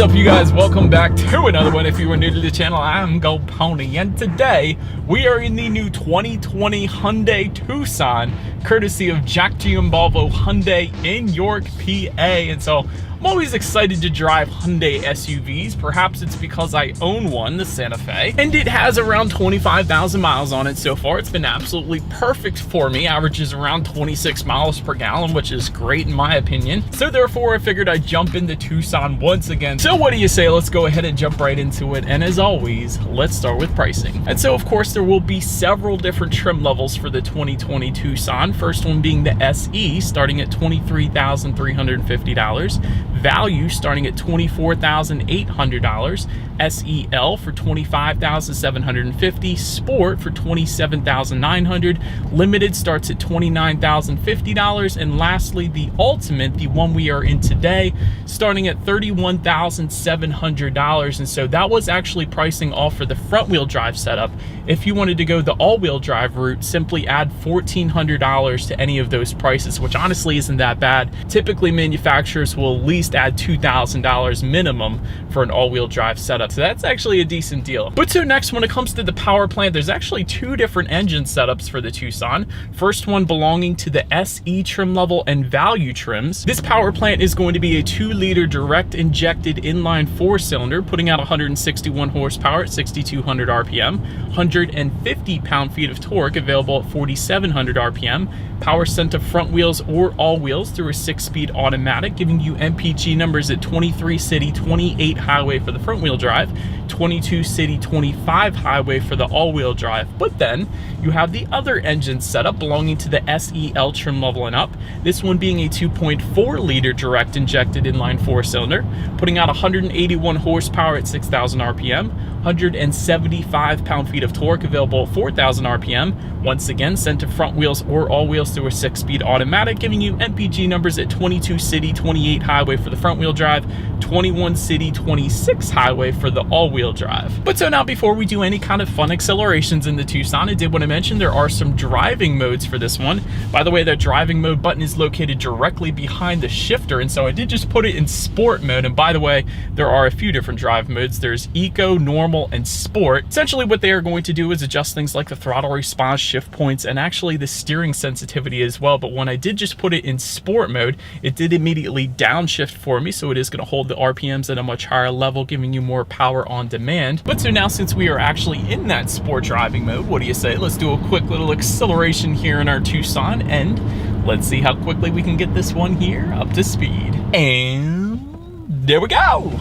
up, you guys? Welcome back to another one. If you are new to the channel, I'm Gold Pony, and today we are in the new 2020 Hyundai Tucson, courtesy of Jack Giambalvo Hyundai in York, PA. And so I'm always excited to drive Hyundai SUVs. Perhaps it's because I own one, the Santa Fe, and it has around 25,000 miles on it so far. It's been absolutely perfect for me. Averages around 26 miles per gallon, which is great in my opinion. So therefore, I figured I'd jump into Tucson once again. So what do you say? Let's go ahead and jump right into it. And as always, let's start with pricing. And so of course, there will be several different trim levels for the 2020 Tucson. First one being the SE, starting at $23,350. Value starting at $24,800, SEL for $25,750, Sport for $27,900, Limited starts at $29,050, and lastly the Ultimate, the one we are in today, starting at $31,700. And so that was actually pricing all for the front wheel drive setup. If you wanted to go the all-wheel drive route, simply add $1,400 to any of those prices, which honestly isn't that bad. Typically manufacturers will at least add $2,000 minimum for an all-wheel drive setup, so that's actually a decent deal. But so next, when it comes to the power plant, there's actually two different engine setups for the Tucson. First one belonging to the SE trim level and value trims. This power plant is going to be a 2-liter direct injected inline 4-cylinder, putting out 161 horsepower at 6,200 RPM, 150 pound-feet of torque, available at 4,700 RPM, power sent to front wheels or all wheels through a 6-speed automatic, giving you MPG numbers at 23 city, 28 highway for the front wheel drive, 22 city, 25 highway for the all-wheel drive. But then you have the other engine setup belonging to the SEL trim level and up. This one being a 2.4-liter direct injected inline 4-cylinder, putting out 181 horsepower at 6,000 RPM, 175 pound-feet of torque, available at 4,000 RPM. Once again, sent to front wheels or all wheels through a 6-speed automatic, giving you MPG numbers at 22 city, 28 highway for the front wheel drive, 21 city, 26 highway for the all-wheel drive. But so now, before we do any kind of fun accelerations in the Tucson, I did want to mention there are some driving modes for this one. By the way, that driving mode button is located directly behind the shifter, and so I did just put it in sport mode. And by the way, there are a few different drive modes. There's eco, normal, and sport. Essentially what they are going to do is adjust things like the throttle response, shift points, and actually the steering sensitivity as well. But when I did just put it in sport mode, it did immediately downshift for me, so it is going to hold the RPMs at a much higher level, giving you more power on demand. But so now, since we are actually in that sport driving mode, what do you say? Let's do a quick little acceleration here in our Tucson, and let's see how quickly we can get this one here up to speed. And there we go.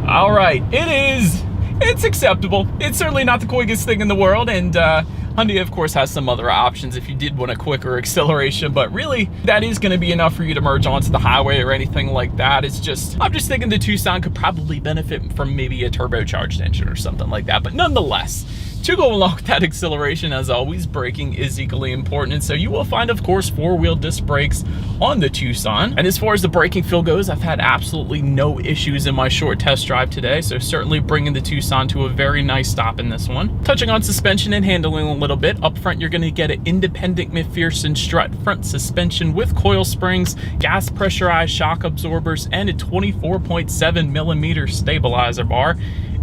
All right, it's acceptable. It's certainly not the quickest thing in the world, and Hyundai of course has some other options if you did want a quicker acceleration, but really that is going to be enough for you to merge onto the highway or anything like that. It's just, I'm just thinking the Tucson could probably benefit from maybe a turbocharged engine or something like that. But nonetheless, to go along with that acceleration, as always, braking is equally important. And so you will find, of course, 4-wheel disc brakes on the Tucson. And as far as the braking feel goes, I've had absolutely no issues in my short test drive today. So certainly bringing the Tucson to a very nice stop in this one. Touching on suspension and handling a little bit, up front, you're going to get an independent McPherson strut front suspension with coil springs, gas pressurized shock absorbers, and a 24.7 millimeter stabilizer bar.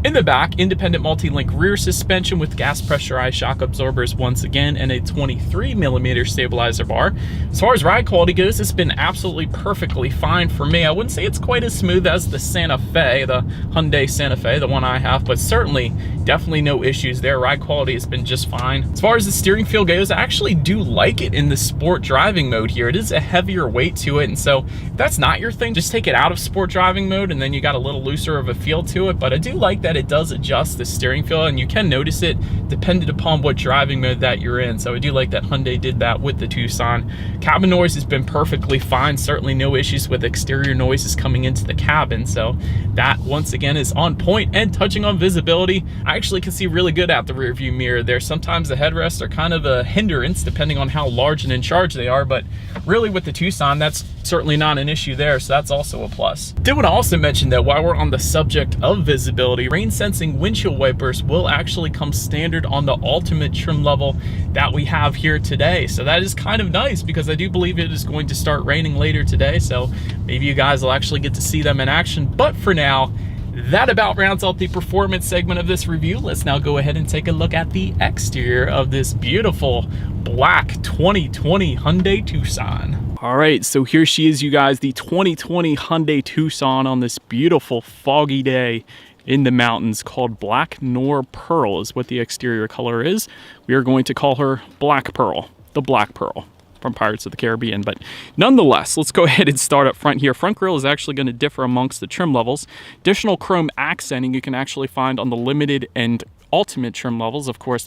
In the back, independent multi-link rear suspension with gas pressurized shock absorbers once again, and a 23 millimeter stabilizer bar. As far as ride quality goes, it's been absolutely perfectly fine for me. I wouldn't say it's quite as smooth as the Santa Fe, the Hyundai Santa Fe, the one I have, but certainly definitely no issues there. Ride quality has been just fine. As far as the steering feel goes, I actually do like it in the sport driving mode here. It is a heavier weight to it, and so if that's not your thing, just take it out of sport driving mode and then you got a little looser of a feel to it. But I do like that it does adjust the steering feel, and you can notice it dependent upon what driving mode that you're in. So I do like that Hyundai did that with the Tucson. Cabin noise has been perfectly fine. Certainly no issues with exterior noises coming into the cabin. So that once again is on point. And touching on visibility, I actually can see really good out the rear view mirror there. Sometimes the headrests are kind of a hindrance depending on how large and in charge they are, but really with the Tucson, that's certainly not an issue there. So that's also a plus. Did want to also mention that while we're on the subject of visibility, rain sensing windshield wipers will actually come standard on the ultimate trim level that we have here today. So that is kind of nice, because I do believe it is going to start raining later today, so maybe you guys will actually get to see them in action. But for now, that about rounds out the performance segment of this review. Let's now go ahead and take a look at the exterior of this beautiful black 2020 Hyundai Tucson. All right, so here she is, you guys, the 2020 Hyundai Tucson on this beautiful foggy day in the mountains, called Black Nor Pearl is what the exterior color is. We are going to call her Black Pearl, the Black Pearl from Pirates of the Caribbean. But nonetheless, let's go ahead and start up front here. Front grille is actually going to differ amongst the trim levels. Additional chrome accenting you can actually find on the limited and ultimate trim levels. Of course,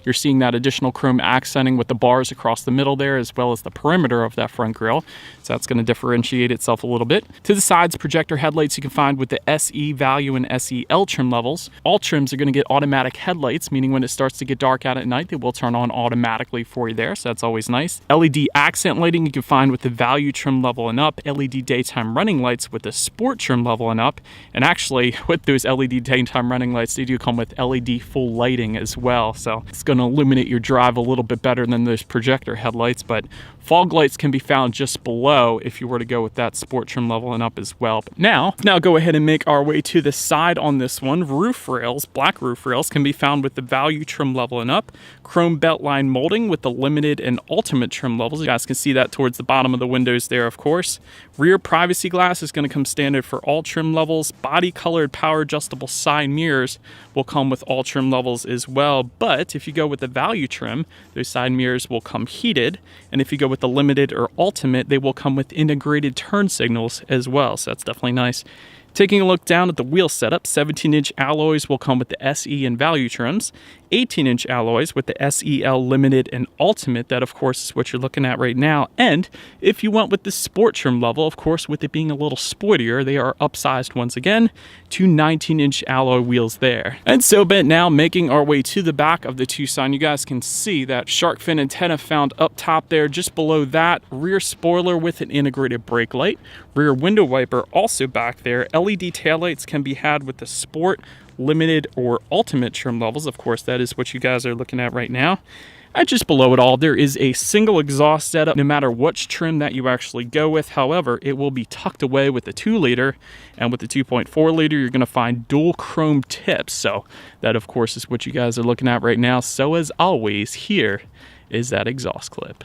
you're seeing that additional chrome accenting with the bars across the middle there, as well as the perimeter of that front grille. So that's going to differentiate itself a little bit. To the sides, projector headlights you can find with the SE Value and SEL trim levels. All trims are going to get automatic headlights, meaning when it starts to get dark out at night, they will turn on automatically for you there. So that's always nice. LED accent lighting you can find with the Value trim level and up. LED daytime running lights with the Sport trim level and up. And actually, with those LED daytime running lights, they do come with LED full lighting as well, so it's going to illuminate your drive a little bit better than those projector headlights. But fog lights can be found just below if you were to go with that Sport trim level and up as well. But now go ahead and make our way to the side on this one. Roof rails, black roof rails, can be found with the Value trim level and up. Chrome beltline molding with the limited and ultimate trim levels. You guys can see that towards the bottom of the windows there, of course. Rear privacy glass is going to come standard for all trim levels. Body colored power adjustable side mirrors will come with all trim levels as well. But if you go with the Value trim, those side mirrors will come heated. And if you go with the limited or ultimate, they will come with integrated turn signals as well. So that's definitely nice. Taking a look down at the wheel setup, 17-inch alloys will come with the SE and Value trims. 18-inch alloys with the SEL Limited and Ultimate. That, of course, is what you're looking at right now. And if you went with the Sport trim level, of course, with it being a little sportier, they are upsized once again to 19-inch alloy wheels there. And so, but now making our way to the back of the Tucson, you guys can see that shark fin antenna found up top there. Just below that, rear spoiler with an integrated brake light. Rear window wiper also back there. LED taillights can be had with the Sport, Limited, or Ultimate trim levels. Of course, that is what you guys are looking at right now. And just below it all, there is a single exhaust setup, no matter which trim that you actually go with. However, it will be tucked away with the 2-liter, and with the 2.4-liter, you're going to find dual chrome tips. So that, of course, is what you guys are looking at right now. So as always, here is that exhaust clip.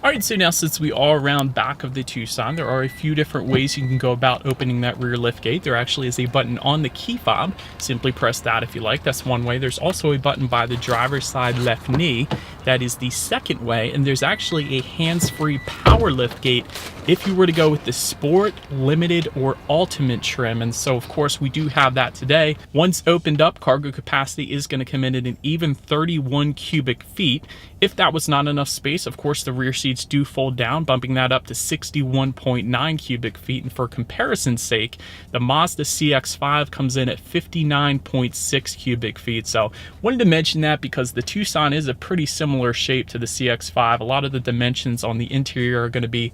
All right, so now since we are around back of the Tucson, there are a few different ways you can go about opening that rear lift gate. There actually is a button on the key fob. Simply press that if you like. That's one way. There's also a button by the driver's side left knee. That is the second way. And there's actually a hands-free power lift gate if you were to go with the Sport, Limited, or Ultimate trim. And so, of course, we do have that today. Once opened up, cargo capacity is going to come in at an even 31 cubic feet. If that was not enough space, of course, the rear seats do fold down, bumping that up to 61.9 cubic feet. And for comparison's sake, the Mazda CX-5 comes in at 59.6 cubic feet. So wanted to mention that because the Tucson is a pretty similar shape to the CX-5. A lot of the dimensions on the interior are going to be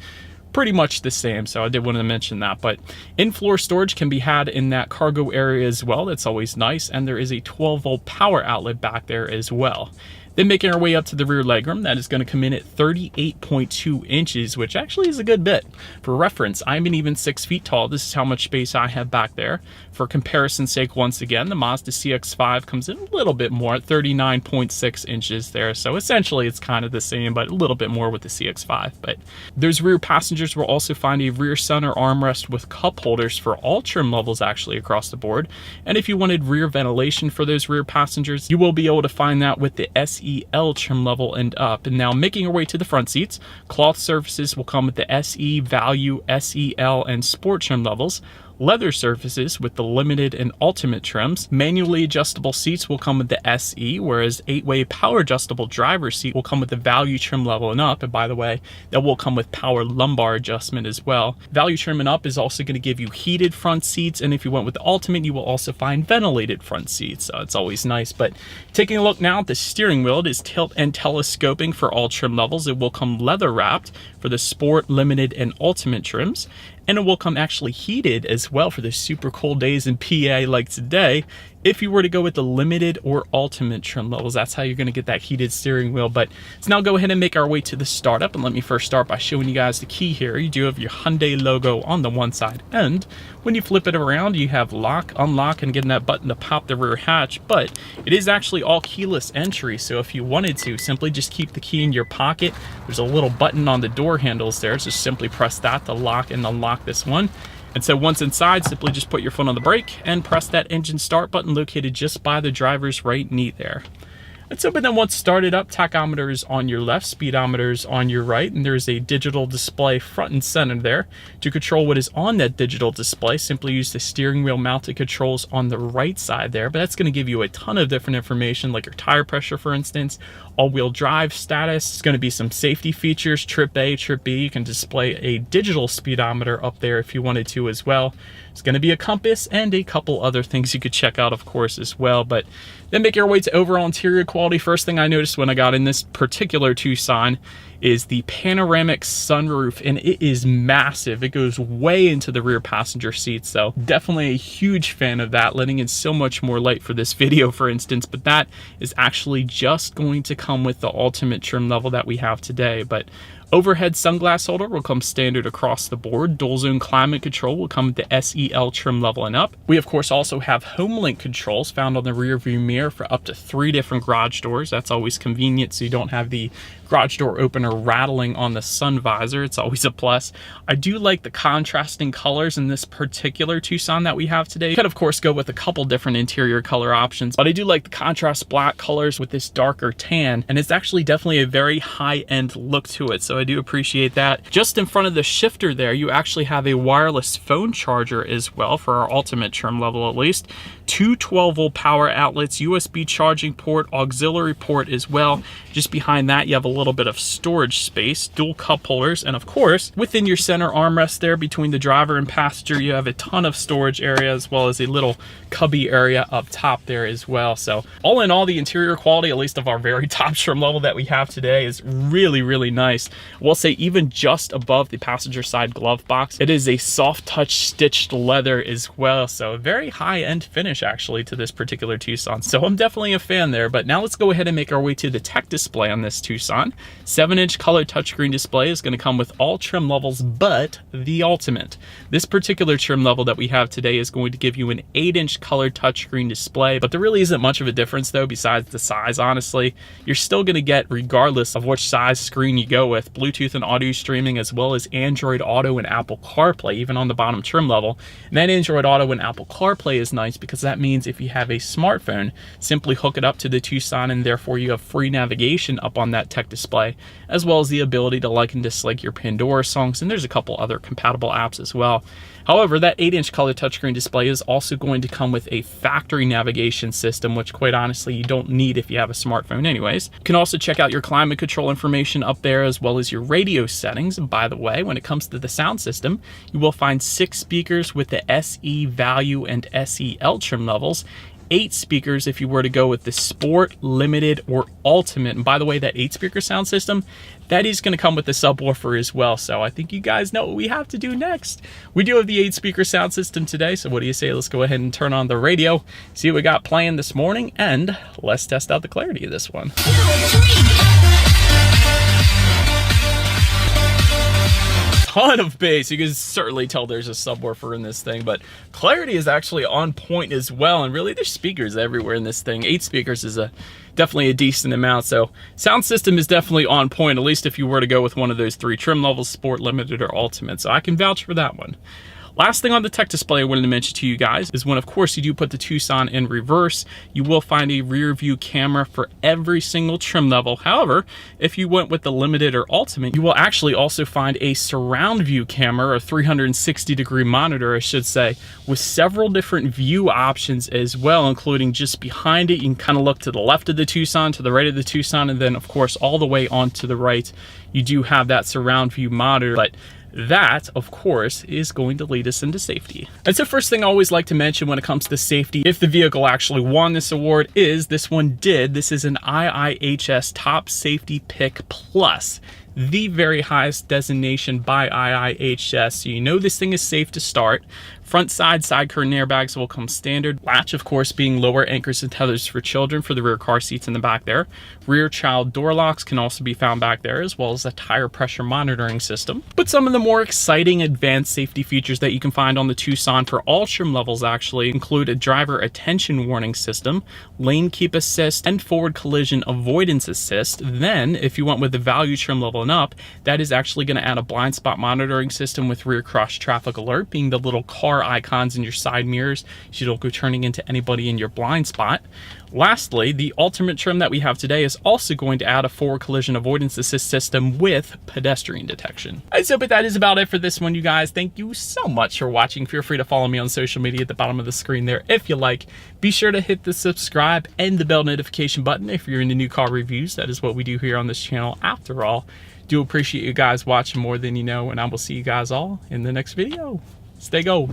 pretty much the same, so I did want to mention that. But in-floor storage can be had in that cargo area as well. That's always nice. And there is a 12-volt power outlet back there as well. Then making our way up to the rear legroom, that is going to come in at 38.2 inches, which actually is a good bit. For reference, I'm an even 6 feet tall. This is how much space I have back there. For comparison's sake, once again, the Mazda CX-5 comes in a little bit more at 39.6 inches there. So essentially it's kind of the same, but a little bit more with the CX-5. But those rear passengers will also find a rear center armrest with cup holders for all trim levels actually across the board. And if you wanted rear ventilation for those rear passengers, you will be able to find that with the SEL trim level and up. And now making our way to the front seats, cloth surfaces will come with the SE, Value, SEL, and Sport trim levels. leather surfaces with the limited and ultimate trims. Manually adjustable seats will come with the SE, whereas 8-way power adjustable driver's seat will come with the value trim level and up. And by the way, that will come with power lumbar adjustment as well. Value trim and up is also going to give you heated front seats, and if you went with the ultimate, you will also find ventilated front seats, so it's always nice. But taking a look now at the steering wheel, it is tilt and telescoping for all trim levels. It will come leather wrapped for the sport, limited, and ultimate trims, and it will come actually heated as well for the super cold days in PA like today. If you were to go with the limited or ultimate trim levels, that's how you're going to get that heated steering wheel. But let's now go ahead and make our way to the startup, and let me first start by showing you guys the key here. You do have your Hyundai logo on the one side, and when you flip it around, you have lock, unlock, and getting that button to pop the rear hatch. But it is actually all keyless entry, so if you wanted to, simply just keep the key in your pocket. There's a little button on the door handles there, so simply press that to lock and unlock this one. And so once inside, simply just put your foot on the brake and press that engine start button located just by the driver's right knee there. And so, but then once started up, tachometer is on your left, speedometer is on your right, and there's a digital display front and center there. To control what is on that digital display, simply use the steering wheel mounted controls on the right side there, but that's going to give you a ton of different information, like your tire pressure, for instance, all-wheel drive status. It's going to be some safety features, trip A, trip B. You can display a digital speedometer up there if you wanted to as well. It's going to be a compass and a couple other things you could check out, of course, as well. But then make your way to overall interior quality. First thing I noticed when I got in this particular Tucson is the panoramic sunroof, and it is massive. It goes way into the rear passenger seat, so definitely a huge fan of that, letting in so much more light for this video, for instance. But that is actually just going to come with the ultimate trim level that we have today. But overhead sunglass holder will come standard across the board. Dual zone climate control will come with the SEL trim level and up. We of course also have home link controls found on the rear view mirror for up to 3 different garage doors. That's always convenient, so you don't have the garage door opener rattling on the sun visor. It's always a plus. I do like the contrasting colors in this particular Tucson that we have today. You could of course go with a couple different interior color options, but I do like the contrast black colors with this darker tan, and it's actually definitely a very high-end look to it, so I do appreciate that. Just in front of the shifter there, you actually have a wireless phone charger as well for our ultimate trim level at least. 2 12-volt power outlets, USB charging port, auxiliary port as well. Just behind that, you have a little bit of storage space, dual cup holders, and of course, within your center armrest there between the driver and passenger, you have a ton of storage area as well as a little cubby area up top there as well. So all in all, the interior quality, at least of our very top trim level that we have today, is really, really nice. We'll say even just above the passenger side glove box, it is a soft touch stitched leather as well. So a very high-end finish actually to this particular Tucson. So I'm definitely a fan there. But now let's go ahead and make our way to the tech display on this Tucson. 7-inch color touchscreen display is going to come with all trim levels but the ultimate. This particular trim level that we have today is going to give you an 8-inch color touchscreen display, but there really isn't much of a difference though besides the size. Honestly, you're still going to get, regardless of which size screen you go with, Bluetooth and audio streaming, as well as Android Auto and Apple CarPlay, even on the bottom trim level. And that Android Auto and Apple CarPlay is nice because that means if you have a smartphone, simply hook it up to the Tucson, and therefore you have free navigation up on that tech display, as well as the ability to like and dislike your Pandora songs, and there's a couple other compatible apps as well. However, that 8-inch color touchscreen display is also going to come with a factory navigation system, which quite honestly you don't need if you have a smartphone anyways. You can also check out your climate control information up there, as well as your radio settings. And by the way, when it comes to the sound system, you will find 6 speakers with the SE value and SEL trim levels, 8 speakers if you were to go with the Sport, Limited, or Ultimate. And by the way, that 8-speaker sound system, that is going to come with the subwoofer as well. So I think you guys know what we have to do next. We do have the 8-speaker sound system today, so what do you say? Let's go ahead and turn on the radio, see what we got playing this morning, and let's test out the clarity of this one. Ton of bass. You can certainly tell there's a subwoofer in this thing, but clarity is actually on point as well, and really there's speakers everywhere in this thing. 8 speakers is definitely a decent amount, so sound system is definitely on point, at least if you were to go with one of those 3 trim levels, Sport, Limited, or Ultimate, so I can vouch for that one. Last thing on the tech display I wanted to mention to you guys is when, of course, you do put the Tucson in reverse, you will find a rear view camera for every single trim level. However, if you went with the Limited or Ultimate, you will actually also find a surround view camera, or 360-degree monitor, I should say, with several different view options as well, including just behind it. You can kind of look to the left of the Tucson, to the right of the Tucson, and then, of course, all the way onto the right, you do have that surround view monitor. But that, of course, is going to lead us into safety. And so first thing I always like to mention when it comes to safety, if the vehicle actually won this award, is this one did. This is an IIHS Top Safety Pick Plus, the very highest designation by IIHS. So you know this thing is safe to start. Front side curtain airbags will come standard. Latch, of course, being lower anchors and tethers for children for the rear car seats in the back there. Rear child door locks can also be found back there, as well as a tire pressure monitoring system. But some of the more exciting advanced safety features that you can find on the Tucson for all trim levels actually include a driver attention warning system, lane keep assist, and forward collision avoidance assist. Then, if you went with the value trim level and up, that is actually going to add a blind spot monitoring system with rear cross traffic alert, being the little car icons in your side mirrors, so you don't go turning into anybody in your blind spot. Lastly, the Ultimate trim that we have today is also going to add a forward collision avoidance assist system with pedestrian detection. So, but that is about it for this one, you guys. Thank you so much for watching. Feel free to follow me on social media at the bottom of the screen there if you like. Be sure to hit the subscribe and the bell notification button if you're into new car reviews. That is what we do here on this channel after all. Do appreciate you guys watching more than you know, and I will see you guys all in the next video. Stay gold.